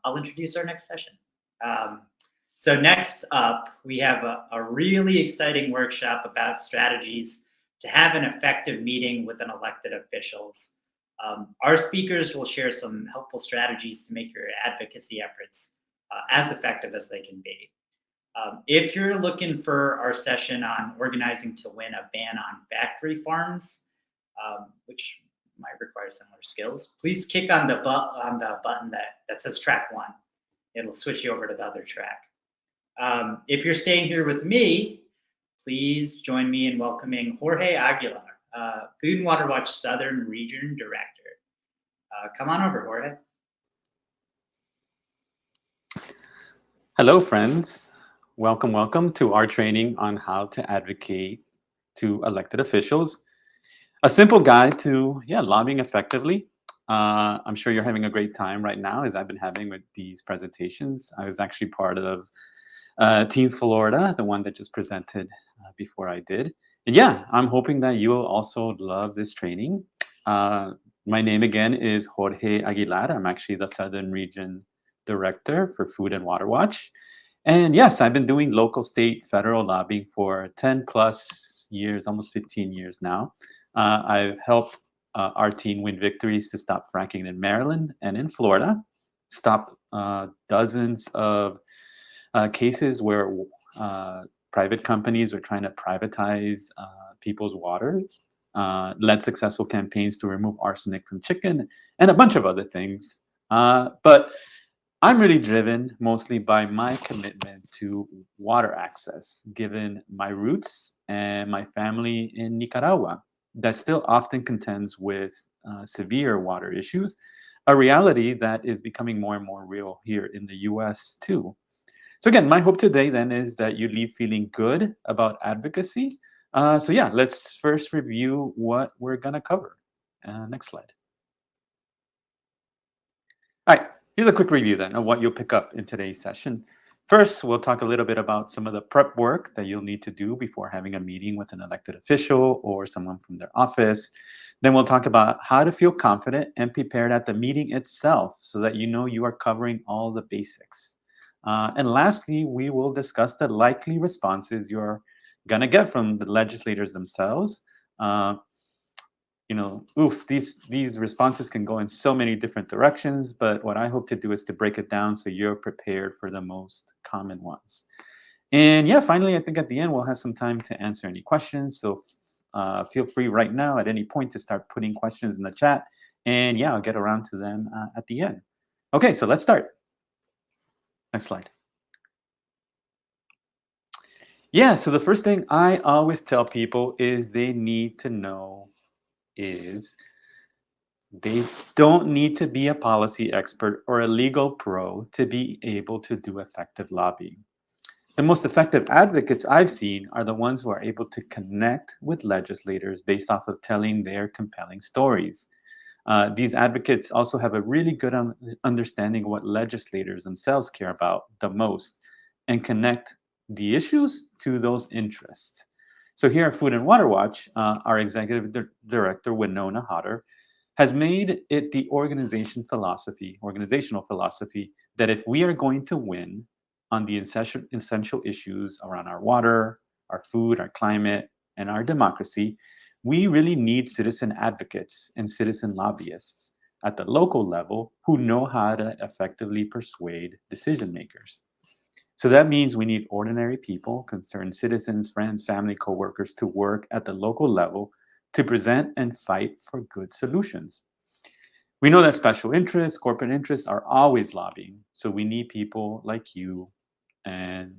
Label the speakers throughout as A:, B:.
A: I'll introduce our next session. Um, so next up, we have a really exciting workshop about strategies to have an effective meeting with an elected officials. Our speakers will share some helpful strategies to make your advocacy efforts as effective as they can be. If you're looking for our session on organizing to win a ban on factory farms, which might require similar skills, please click on on the button that says track one. It'll switch you over to the other track. If you're staying here with me, please join me in welcoming Jorge Aguilar, Food and Water Watch Southern Region Director. Come on over, Jorge.
B: Hello, friends. Welcome to our training on how to advocate to elected officials. A simple guide to lobbying effectively. I'm sure you're having a great time right now, as I've been having with these presentations. I was actually part of Team Florida, the one that just presented before I did. And yeah, I'm hoping that you will also love this training. My name again is Jorge Aguilar. I'm actually the Southern Region Director for Food and Water Watch. And yes, I've been doing local, state, federal lobbying for 10 plus years, almost 15 years now. I've helped our team win victories to stop fracking in Maryland and in Florida, stopped dozens of cases where private companies are trying to privatize people's waters, led successful campaigns to remove arsenic from chicken, and a bunch of other things. But I'm really driven mostly by my commitment to water access, given my roots and my family in Nicaragua that still often contends with severe water issues, a reality that is becoming more and more real here in the US too. So again, my hope today then is that you leave feeling good about advocacy. So yeah, let's first review what we're gonna cover. Next slide. All right, here's a quick review then of what you'll pick up in today's session. First, we'll talk a little bit about some of the prep work that you'll need to do before having a meeting with an elected official or someone from their office. Then we'll talk about how to feel confident and prepared at the meeting itself so that you know you are covering all the basics. And lastly, we will discuss the likely responses you're going to get from the legislators themselves. These responses can go in so many different directions, but what I hope to do is to break it down so you're prepared for the most common ones. And yeah, finally, I think at the end, we'll have some time to answer any questions. So feel free right now at any point to start putting questions in the chat. And yeah, I'll get around to them at the end. Okay, so let's start. Next slide. Yeah, so the first thing I always tell people is they need to know is they don't need to be a policy expert or a legal pro to be able to do effective lobbying. The most effective advocates I've seen are the ones who are able to connect with legislators based off of telling their compelling stories. These advocates also have a really good understanding of what legislators themselves care about the most and connect the issues to those interests. So here at Food and Water Watch, our executive director, Winona Hodder, has made it the organizational philosophy that if we are going to win on the essential issues around our water, our food, our climate, and our democracy, we really need citizen advocates and citizen lobbyists at the local level who know how to effectively persuade decision makers. So that means we need ordinary people, concerned citizens, friends, family, coworkers to work at the local level to present and fight for good solutions. We know that special interests, corporate interests are always lobbying. So we need people like you and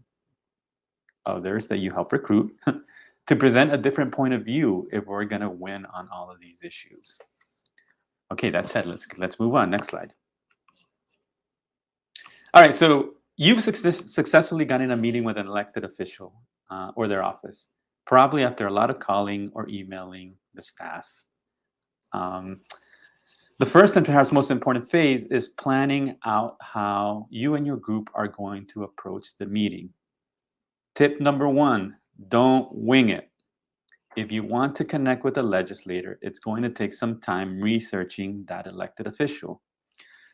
B: others that you help recruit to present a different point of view if we're going to win on all of these issues. Okay, that said, let's move on. Next slide. All right, so you've successfully gotten a meeting with an elected official or their office, probably after a lot of calling or emailing the staff. The first and perhaps most important phase is planning out how you and your group are going to approach the meeting. Tip number one, don't wing it. If you want to connect with a legislator, it's going to take some time researching that elected official.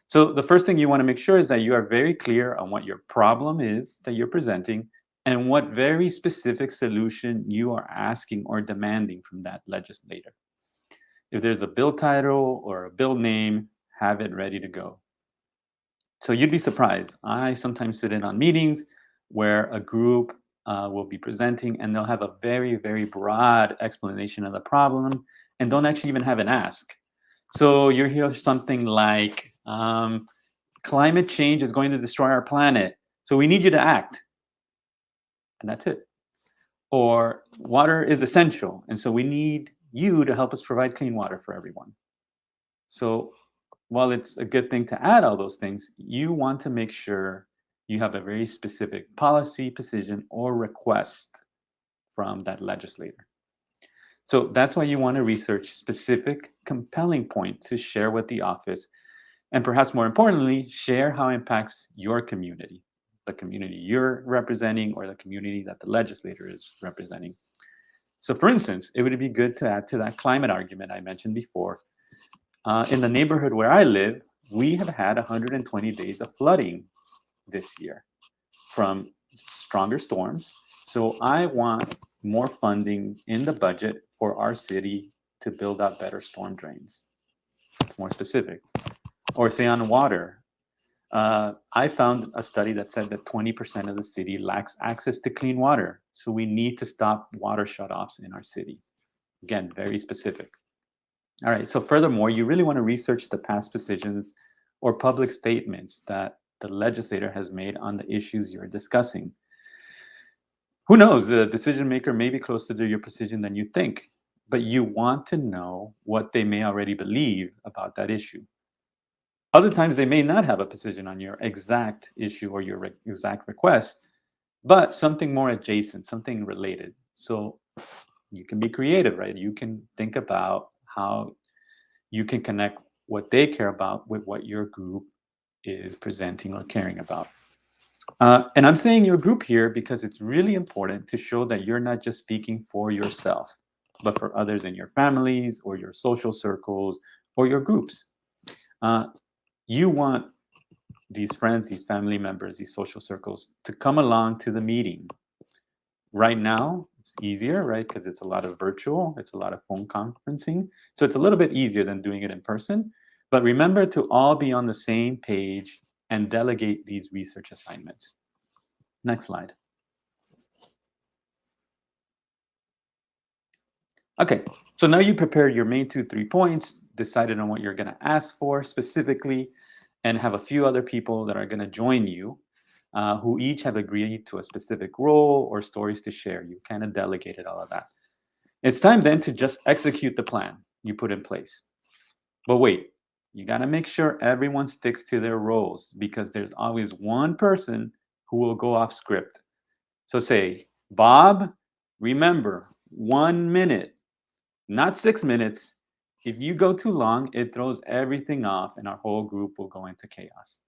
B: So the first thing you want to make sure is that you are very clear on what your problem is that you're presenting and what very specific solution you are asking or demanding from that legislator. If there's a bill title or a bill name, have it ready to go. So you'd be surprised. I sometimes sit in on meetings where a group will be presenting and they'll have a very, very broad explanation of the problem and don't actually even have an ask. So you hear something like, climate change is going to destroy our planet, so we need you to act. And that's it. Or water is essential, and so we need you to help us provide clean water for everyone. So while it's a good thing to add all those things, you want to make sure you have a very specific policy, position, or request from that legislator. So that's why you want to research specific, compelling points to share with the office, and perhaps more importantly, share how it impacts your community, the community you're representing or the community that the legislator is representing. So for instance, it would be good to add to that climate argument I mentioned before. In the neighborhood where I live, we have had 120 days of flooding this year from stronger storms. So I want more funding in the budget for our city to build out better storm drains. It's more specific. Or say on water, I found a study that said that 20% of the city lacks access to clean water. So we need to stop water shutoffs in our city. Again, very specific. All right, so furthermore, you really want to research the past decisions or public statements that the legislator has made on the issues you're discussing. Who knows, the decision maker may be closer to your position than you think, but you want to know what they may already believe about that issue. Other times they may not have a position on your exact issue or your exact request, but something more adjacent, something related. So you can be creative, right? You can think about how you can connect what they care about with what your group is presenting or caring about. And I'm saying your group here because it's really important to show that you're not just speaking for yourself, but for others in your families or your social circles or your groups. You want these friends, these family members, these social circles to come along to the meeting. Right now, it's easier, right? Because it's a lot of virtual, it's a lot of phone conferencing. So it's a little bit easier than doing it in person. But remember to all be on the same page and delegate these research assignments. Next slide. Okay, so now you prepared your main 2-3 points, decided on what you're going to ask for specifically, and have a few other people that are going to join you who each have agreed to a specific role or stories to share. You kind of delegated all of that. It's time then to just execute the plan you put in place. But wait, you got to make sure everyone sticks to their roles because there's always one person who will go off script. So say, Bob, remember, 1 minute, not 6 minutes. If you go too long, it throws everything off and our whole group will go into chaos.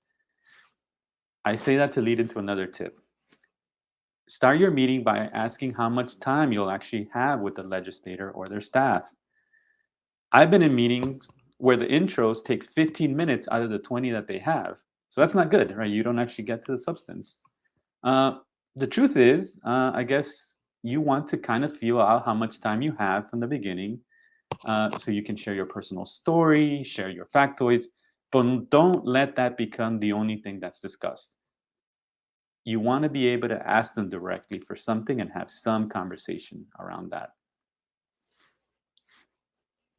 B: I say that to lead into another tip. Start your meeting by asking how much time you'll actually have with the legislator or their staff. I've been in meetings where the intros take 15 minutes out of the 20 that they have. So that's not good, right? You don't actually get to the substance. The truth is, I guess you want to kind of feel out how much time you have from the beginning so you can share your personal story, share your factoids, but don't let that become the only thing that's discussed. You want to be able to ask them directly for something and have some conversation around that.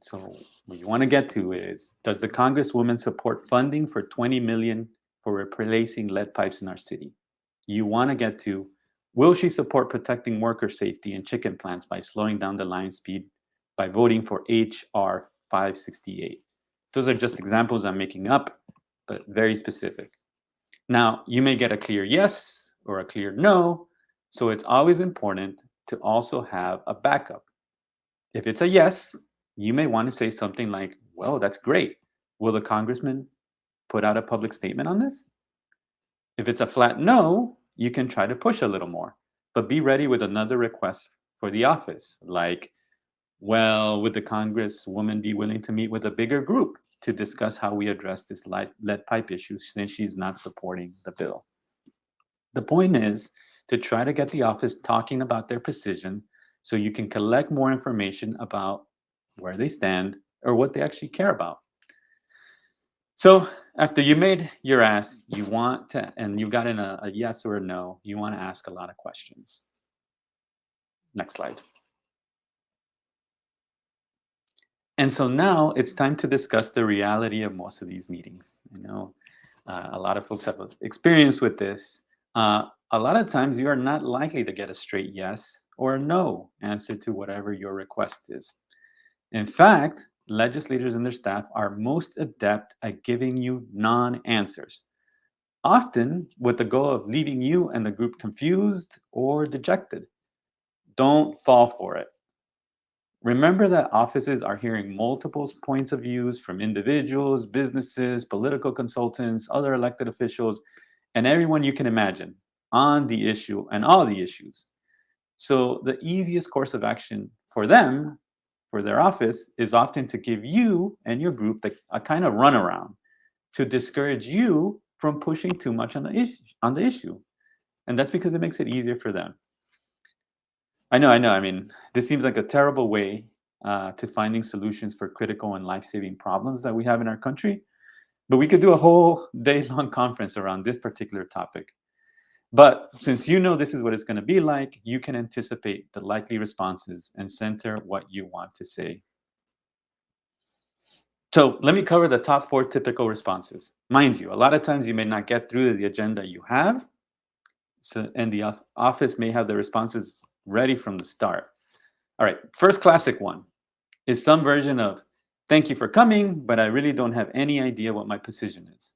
B: So what you want to get to is, does the Congresswoman support funding for 20 million for replacing lead pipes in our city? You want to get to, will she support protecting worker safety in chicken plants by slowing down the line speed by voting for HR 568? Those are just examples I'm making up, but very specific. Now, you may get a clear yes or a clear no, so it's always important to also have a backup. If it's a yes, you may want to say something like, well, that's great. Will the congressman put out a public statement on this? If it's a flat no, you can try to push a little more, but be ready with another request for the office, like, Well, would the Congresswoman be willing to meet with a bigger group to discuss how we address this lead pipe issue since she's not supporting the bill? The point is to try to get the office talking about their position so you can collect more information about where they stand or what they actually care about. So after you made your ask, you want to, and you've gotten a yes or a no, you want to ask a lot of questions. Next slide. And so now it's time to discuss the reality of most of these meetings. A lot of folks have experience with this. A lot of times you are not likely to get a straight yes or a no answer to whatever your request is. In fact, legislators and their staff are most adept at giving you non-answers, often with the goal of leaving you and the group confused or dejected. Don't fall for it. Remember that offices are hearing multiple points of views from individuals, businesses, political consultants, other elected officials, and everyone you can imagine on the issue and all the issues. So the easiest course of action for them, for their office, is often to give you and your group a kind of runaround to discourage you from pushing too much on the issue. And that's because it makes it easier for them. I know. I mean, this seems like a terrible way to finding solutions for critical and life-saving problems that we have in our country. But we could do a whole day-long conference around this particular topic. But since you know this is what it's going to be like, you can anticipate the likely responses and center what you want to say. So let me cover the top 4 typical responses. Mind you, a lot of times you may not get through the agenda you have, and the office may have the responses ready from the start. All right, first classic one is some version of, thank you for coming, but I really don't have any idea what my position is.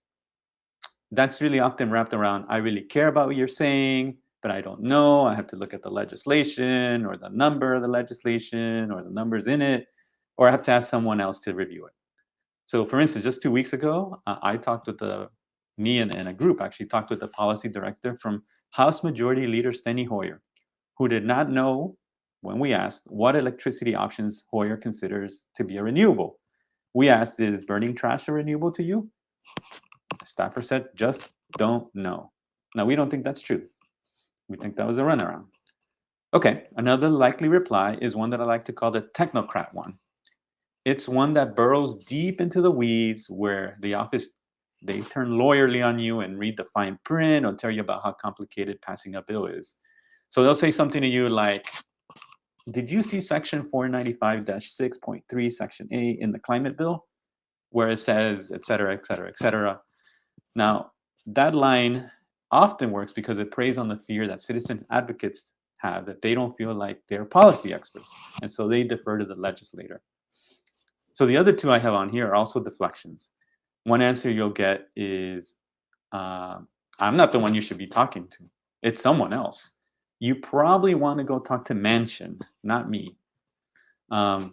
B: That's really often wrapped around, I really care about what you're saying, but I don't know. I have to look at the legislation or the number of the legislation or the numbers in it, or I have to ask someone else to review it. So for instance, just 2 weeks ago, I talked with me and a group actually talked with the policy director from House Majority Leader Steny Hoyer, who did not know when we asked what electricity options Hoyer considers to be a renewable. We asked, is burning trash a renewable to you? The staffer said, just don't know. Now, we don't think that's true. We think that was a runaround. Okay, another likely reply is one that I like to call the technocrat one. It's one that burrows deep into the weeds where the office, they turn lawyerly on you and read the fine print or tell you about how complicated passing a bill is. So they'll say something to you like, did you see section 495-6.3, section A in the climate bill, where it says, et cetera, et cetera, et cetera. Now, that line often works because it preys on the fear that citizen advocates have that they don't feel like they're policy experts. And so they defer to the legislator. So the other 2 I have on here are also deflections. One answer you'll get is, I'm not the one you should be talking to. It's someone else. You probably want to go talk to Manchin, not me. A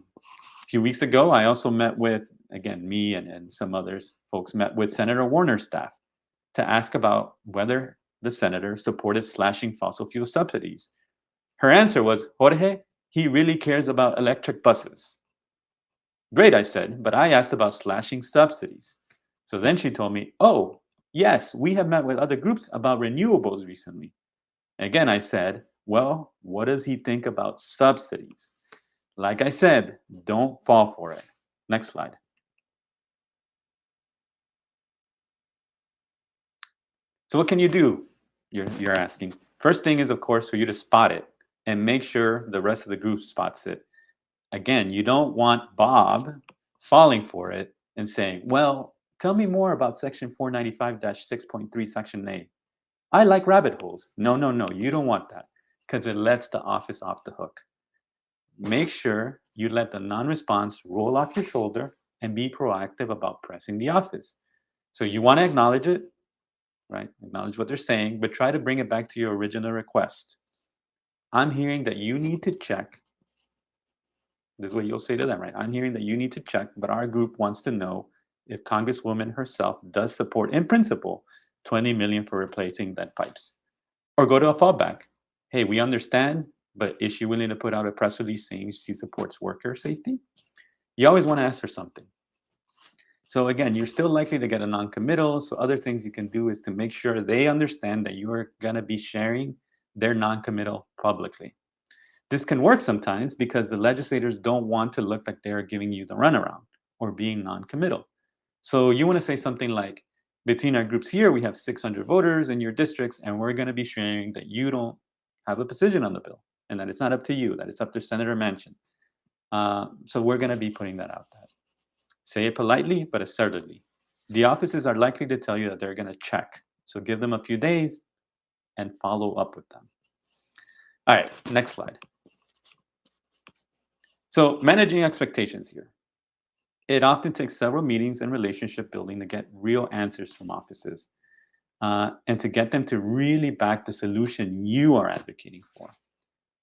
B: few weeks ago, I also met with, again, me and some others, folks met with Senator Warner's staff to ask about whether the senator supported slashing fossil fuel subsidies. Her answer was, Jorge, he really cares about electric buses. Great, I said, but I asked about slashing subsidies. So then she told me, oh, yes, we have met with other groups about renewables recently. Again, I said, well, what does he think about subsidies? Like I said, don't fall for it. Next slide. So what can you do? You're asking. First thing is, of course, for you to spot it and make sure the rest of the group spots it. Again, you don't want Bob falling for it and saying, well, tell me more about section 495-6.3, section A. I like rabbit holes. No, you don't want that because it lets the office off the hook. Make sure you let the non-response roll off your shoulder and be proactive about pressing the office. So you want to acknowledge it, right? Acknowledge what they're saying, but try to bring it back to your original request. I'm hearing that you need to check. This is what you'll say to them, right? I'm hearing that you need to check, but our group wants to know if Congresswoman herself does support, in principle, $20 million for replacing lead pipes. Or go to a fallback. Hey, we understand but is she willing to put out a press release saying she supports worker safety? You always want to ask for something. So again, you're still likely to get a non-committal. So other things you can do is to make sure they understand that you are going to be sharing their non-committal publicly. This can work sometimes because the legislators don't want to look like they're giving you the runaround or being non-committal. So you want to say something like, between our groups here, we have 600 voters in your districts, and we're going to be sharing that you don't have a position on the bill and that it's not up to you, that it's up to Senator Manchin. So we're going to be putting that out there. Say it politely, but assertively. The offices are likely to tell you that they're going to check. So give them a few days and follow up with them. All right, next slide. So managing expectations here. It often takes several meetings and relationship building to get real answers from offices and to get them to really back the solution you are advocating for.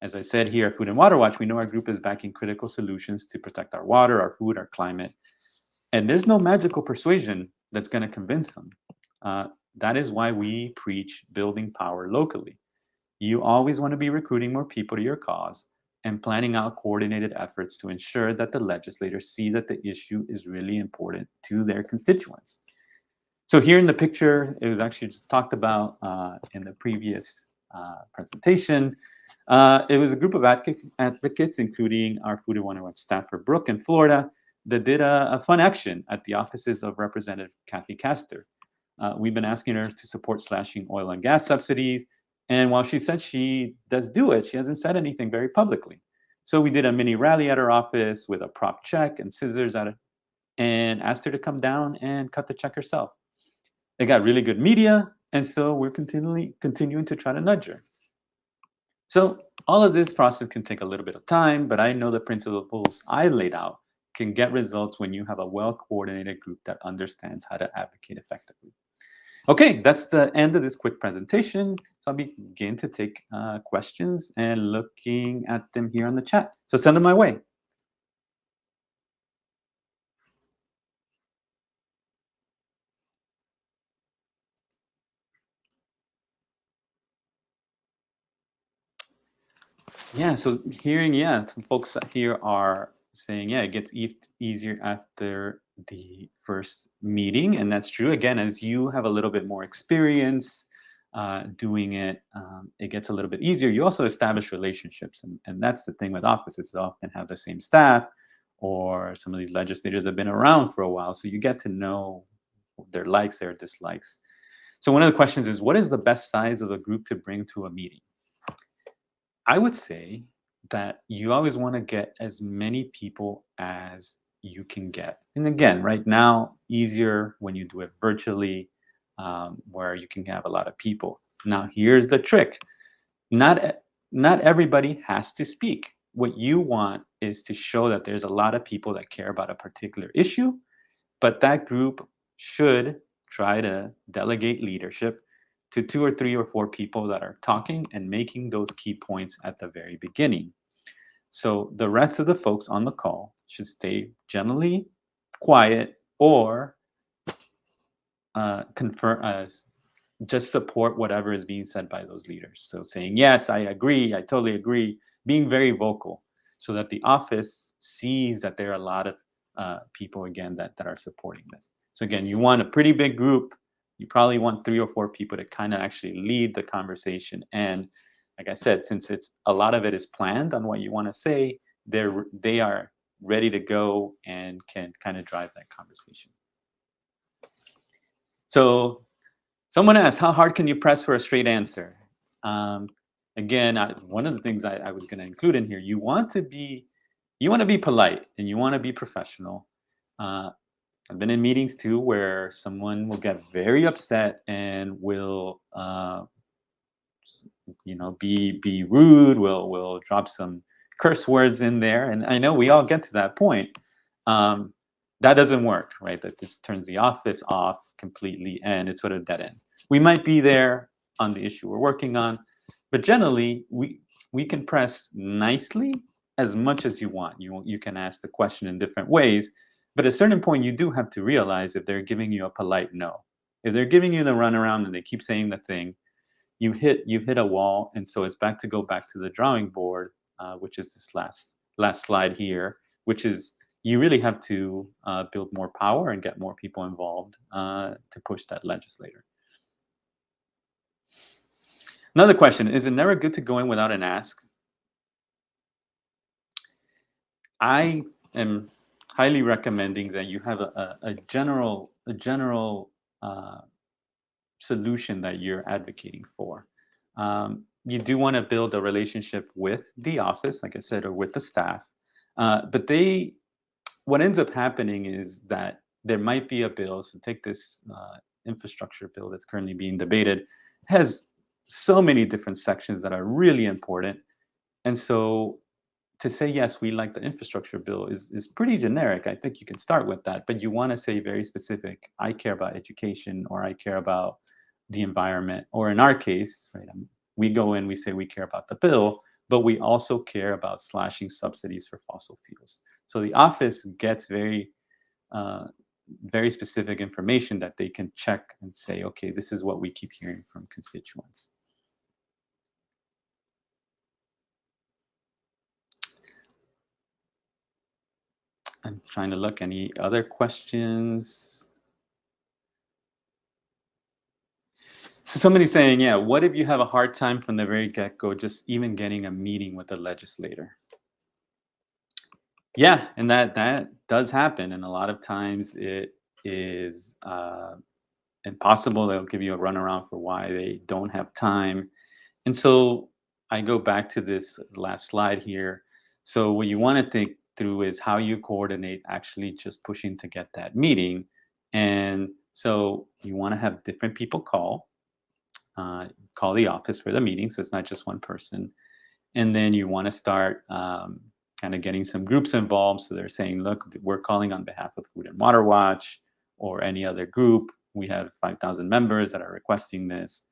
B: As I said here at Food and Water Watch, we know our group is backing critical solutions to protect our water, our food, our climate. And there's no magical persuasion that's going to convince them. That is why we preach building power locally. You always want to be recruiting more people to your cause and planning out coordinated efforts to ensure that the legislators see that the issue is really important to their constituents. So here in the picture, it was actually just talked about in the previous presentation. It was a group of advocates, including our Food and Water Watch staff for Brooke in Florida, that did a fun action at the offices of Representative Kathy Castor. We've been asking her to support slashing oil and gas subsidies. And while she said she does do it, she hasn't said anything very publicly. So we did a mini rally at her office with a prop check and scissors at it and asked her to come down and cut the check herself. It got really good media, and so we're continuing to try to nudge her. So all of this process can take a little bit of time, but I know the principles I laid out can get results when you have a well-coordinated group that understands how to advocate effectively. Okay, that's the end of this quick presentation. So I'll begin to take questions and looking at them here on the chat. So send them my way. Yeah, so hearing, some folks here are saying, it gets easier after the first meeting. And that's true. Again, as you have a little bit more experience doing it, it gets a little bit easier. You also establish relationships. And that's the thing with offices. They often have the same staff, or some of these legislators have been around for a while. So you get to know their likes, their dislikes. So one of the questions is, what is the best size of a group to bring to a meeting? I would say that you always want to get as many people as you can get. And again, right now, easier when you do it virtually, where you can have a lot of people. Now, here's the trick. Not everybody has to speak. What you want is to show that there's a lot of people that care about a particular issue, but that group should try to delegate leadership to 2 or 3 or 4 people that are talking and making those key points at the very beginning. So the rest of the folks on the call should stay generally quiet or just support whatever is being said by those leaders. So saying, yes, I agree, I totally agree, being very vocal so that the office sees that there are a lot of people, again, that are supporting this. So again, you want a pretty big group. You probably want 3 or 4 people to kind of actually lead the conversation. And like I said, since a lot of it is planned on what you want to say, they are ready to go and can kind of drive that conversation. So someone asked, how hard can you press for a straight answer? Again, one of the things I was going to include in here, you want to be polite and you want to be professional. I've been in meetings too where someone will get very upset and will, be rude. Will drop some curse words in there, and I know we all get to that point. That doesn't work, right? That just turns the office off completely, and it's sort of dead end. We might be there on the issue we're working on, but generally we can press nicely as much as you want. You can ask the question in different ways, but at a certain point, you do have to realize if they're giving you a polite no. If they're giving you the runaround and they keep saying the thing, you've hit a wall, and so it's go back to the drawing board, which is this last slide here, which is you really have to build more power and get more people involved to push that legislator. Another question: is it never good to go in without an ask? I am highly recommending that you have a general solution that you're advocating for. You do want to build a relationship with the office, like I said, or with the staff. But what ends up happening is that there might be a bill. So take this infrastructure bill that's currently being debated. It has so many different sections that are really important. And so to say, yes, we like the infrastructure bill is pretty generic. I think you can start with that, but you want to say very specific. I care about education, or I care about the environment, or in our case, right, we go in, we say we care about the bill, but we also care about slashing subsidies for fossil fuels. So the office gets very specific information that they can check and say, okay, this is what we keep hearing from constituents. I'm trying to look. Any other questions? So somebody's saying, yeah, what if you have a hard time from the very get-go just even getting a meeting with the legislator? Yeah, and that does happen, and a lot of times it is impossible. They'll give you a runaround for why they don't have time. And so I go back to this last slide here. So what you want to think through is how you coordinate actually just pushing to get that meeting. And so you want to have different people call the office for the meeting. So it's not just one person. And then you want to start kind of getting some groups involved. So they're saying, look, we're calling on behalf of Food and Water Watch or any other group. We have 5,000 members that are requesting this.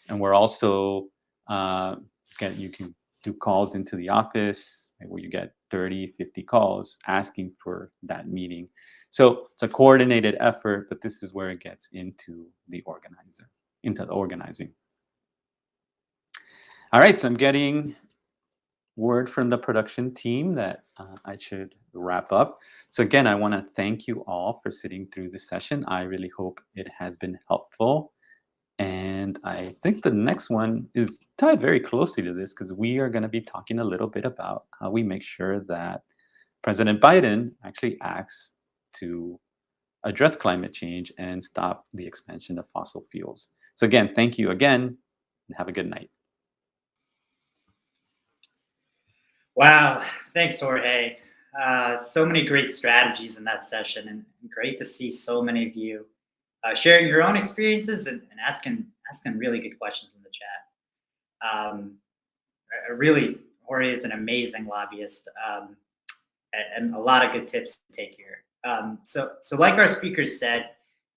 B: And we're also, you can do calls into the office where you get 30, 50 calls asking for that meeting. So it's a coordinated effort, but this is where it gets into the organizing. All right, so I'm getting word from the production team that I should wrap up. So again, I want to thank you all for sitting through this session. I really hope it has been helpful. And I think the next one is tied very closely to this because we are going to be talking a little bit about how we make sure that President Biden actually acts to address climate change and stop the expansion of fossil fuels. So again, thank you again, and have a good night.
A: Wow, thanks, Jorge. So many great strategies in that session, and great to see so many of you sharing your own experiences and asking really good questions in the chat. Really, Jorge is an amazing lobbyist, and a lot of good tips to take here. So like our speakers said,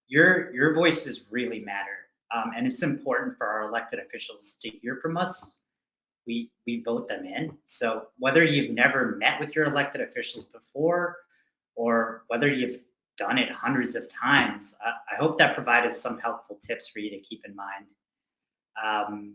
A: your voices really matter, and it's important for our elected officials to hear from us. We vote them in. So whether you've never met with your elected officials before, or whether you've done it hundreds of times, I hope that provided some helpful tips for you to keep in mind.